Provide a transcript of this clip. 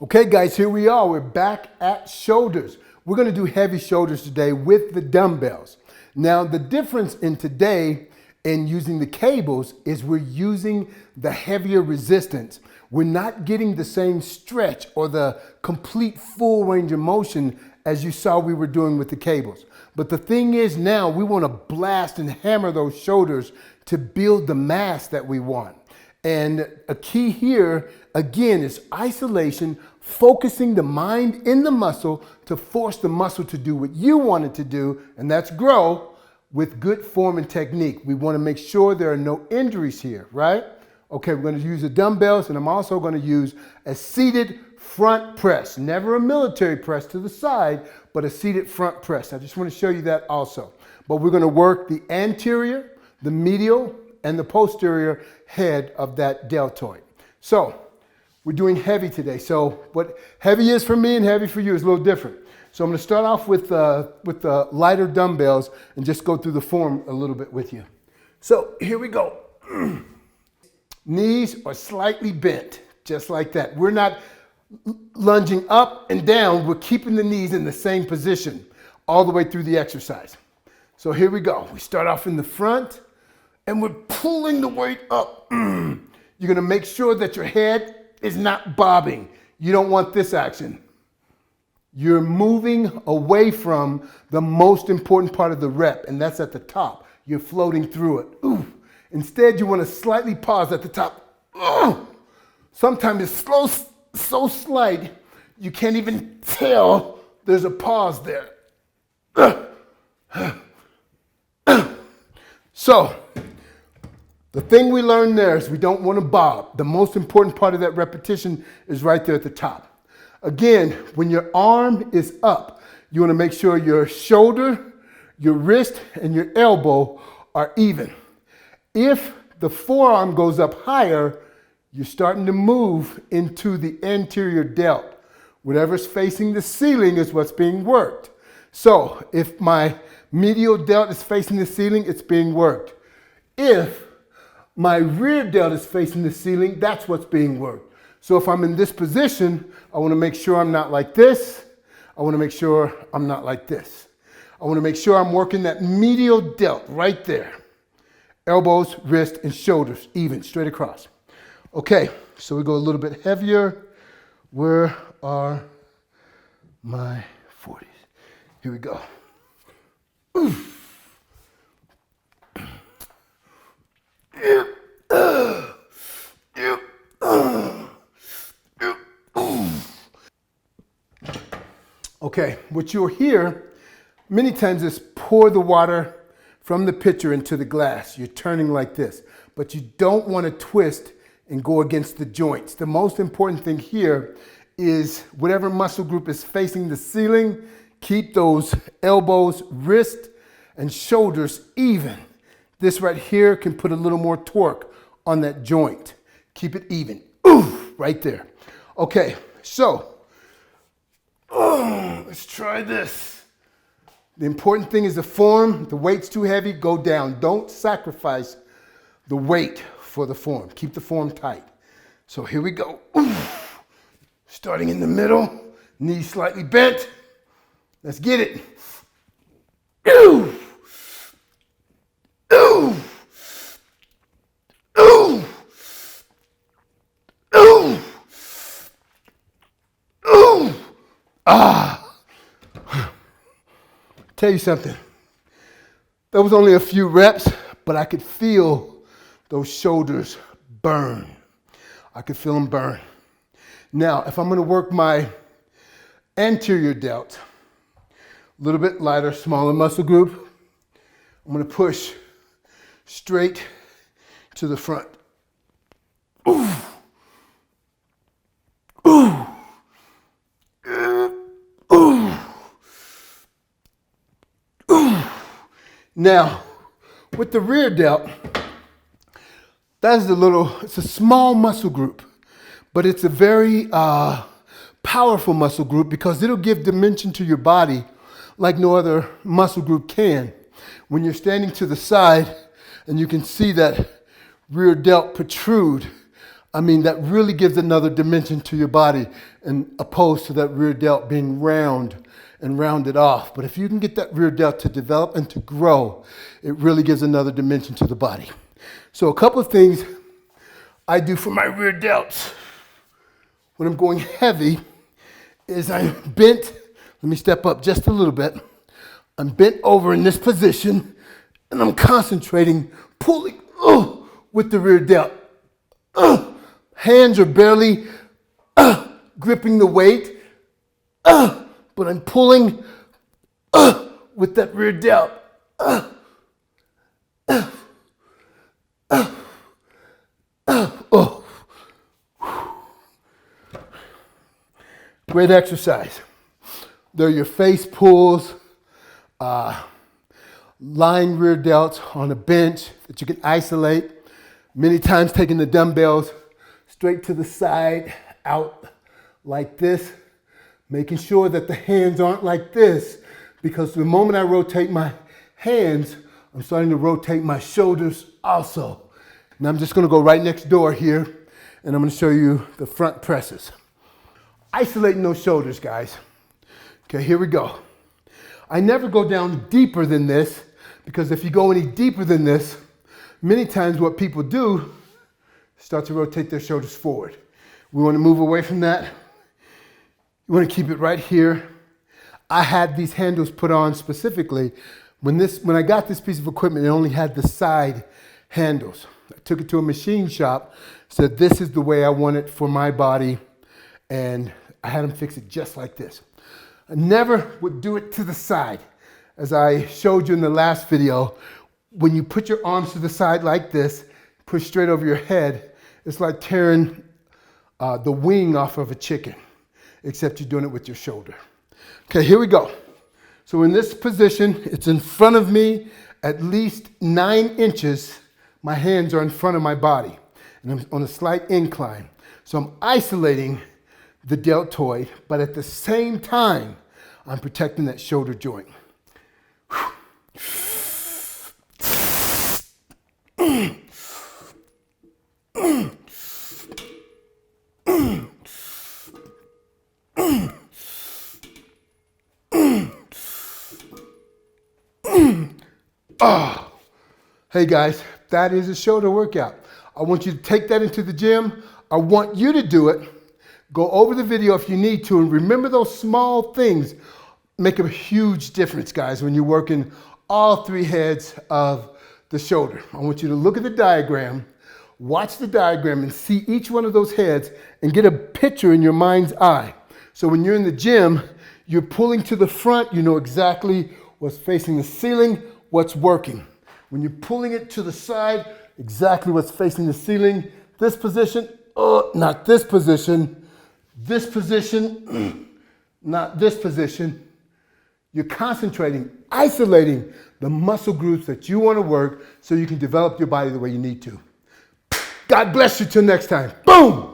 Okay, guys, here we are. We're back at shoulders. We're going to do heavy shoulders today with the dumbbells. Now, the difference in today in using the cables is we're using the heavier resistance. We're not getting the same stretch or the complete full range of motion as you saw we were doing with the cables. But the thing is now we want to blast and hammer those shoulders to build the mass that we want. And a key here, again, is isolation, focusing the mind in the muscle to force the muscle to do what you want it to do, and that's grow with good form and technique. We want to make sure there are no injuries here, right? Okay, we're going to use the dumbbells, and I'm also going to use a seated front press. Never a military press to the side, but a seated front press. I just want to show you that also. But we're going to work the anterior, the medial, and the posterior head of that deltoid. So we're doing heavy today. So what heavy is for me and heavy for you is a little different. So I'm going to start off with the lighter dumbbells and just go through the form a little bit with you. So here we go. Knees are slightly bent, just like that. We're not lunging up and down. We're keeping the knees in the same position all the way through the exercise. So here we go. We start off in the front, and we're pulling the weight up. You're gonna make sure that your head is not bobbing. You don't want this action. You're moving away from the most important part of the rep, and that's at the top. You're floating through it. Ooh. Instead, you wanna slightly pause at the top. Sometimes it's so slight, you can't even tell there's a pause there. So, the thing we learned there is we don't want to bob. The most important part of that repetition is right there at the top. Again, when your arm is up, you want to make sure your shoulder, your wrist, and your elbow are even. If the forearm goes up higher, you're starting to move into the anterior delt. Whatever's facing the ceiling is what's being worked. So if my medial delt is facing the ceiling, it's being worked. If my rear delt is facing the ceiling, that's what's being worked. So if I'm in this position, I want to make sure I'm not like this. I want to make sure I'm not like this. I want to make sure I'm working that medial delt right there. Elbows, wrist, and shoulders, even, straight across. Okay, so we go a little bit heavier. Where are my 40s? Here we go. Oof. Okay, what you'll hear many times is pour the water from the pitcher into the glass. You're turning like this, but you don't want to twist and go against the joints. The most important thing here is whatever muscle group is facing the ceiling, keep those elbows, wrist, and shoulders even. This right here can put a little more torque on that joint. Keep it even. Ooh, right there. Okay, so let's try this. The important thing is the form. The weight's too heavy, go down. Don't sacrifice the weight for the form. Keep the form tight. So here we go. Ooh. Starting in the middle, knees slightly bent. Let's get it. Ooh. Ooh. Ooh. Ooh. Ooh. Ah. Tell you something. That was only a few reps, but I could feel those shoulders burn. I could feel them burn. Now, if I'm going to work my anterior delt, a little bit lighter, smaller muscle group, I'm going to push straight to the front. Ooh. Ooh. Ooh. Ooh. Now, with the rear delt, it's a small muscle group, but it's a very powerful muscle group because it'll give dimension to your body like no other muscle group can. When you're standing to the side and you can see that rear delt protrude, I mean, that really gives another dimension to your body, and opposed to that rear delt being round and rounded off. But if you can get that rear delt to develop and to grow, it really gives another dimension to the body. So a couple of things I do for my rear delts when I'm going heavy is I'm bent. Let me step up just a little bit. I'm bent over in this position, and I'm concentrating, pulling with the rear delt. Hands are barely gripping the weight, but I'm pulling with that rear delt. Great exercise. They're your face pulls, lying rear delts on a bench that you can isolate. Many times taking the dumbbells straight to the side, out like this, making sure that the hands aren't like this, because the moment I rotate my hands, I'm starting to rotate my shoulders also. And I'm just gonna go right next door here, and I'm gonna show you the front presses. Isolating those shoulders, guys. Okay, here we go. I never go down deeper than this, because if you go any deeper than this, many times what people do start to rotate their shoulders forward. We want to move away from that. You want to keep it right here. I had these handles put on specifically. When I got this piece of equipment, it only had the side handles. I took it to a machine shop, said this is the way I want it for my body, and I had them fix it just like this. I never would do it to the side. As I showed you in the last video, when you put your arms to the side like this, push straight over your head, it's like tearing the wing off of a chicken, except you're doing it with your shoulder. Okay, here we go. So in this position, it's in front of me at least 9 inches. My hands are in front of my body, and I'm on a slight incline. So I'm isolating the deltoid, but at the same time, I'm protecting that shoulder joint. Hey guys, that is a shoulder workout. I want you to take that into the gym. I want you to do it. Go over the video if you need to, and remember those small things make a huge difference, guys, when you're working all 3 heads of the shoulder. I want you to look at the diagram, watch the diagram, and see each one of those heads and get a picture in your mind's eye. So when you're in the gym, you're pulling to the front, you know exactly what's facing the ceiling, what's working. When you're pulling it to the side, exactly what's facing the ceiling. This position, not this position. This position, not this position. You're concentrating, isolating the muscle groups that you want to work so you can develop your body the way you need to. God bless you till next time. Boom!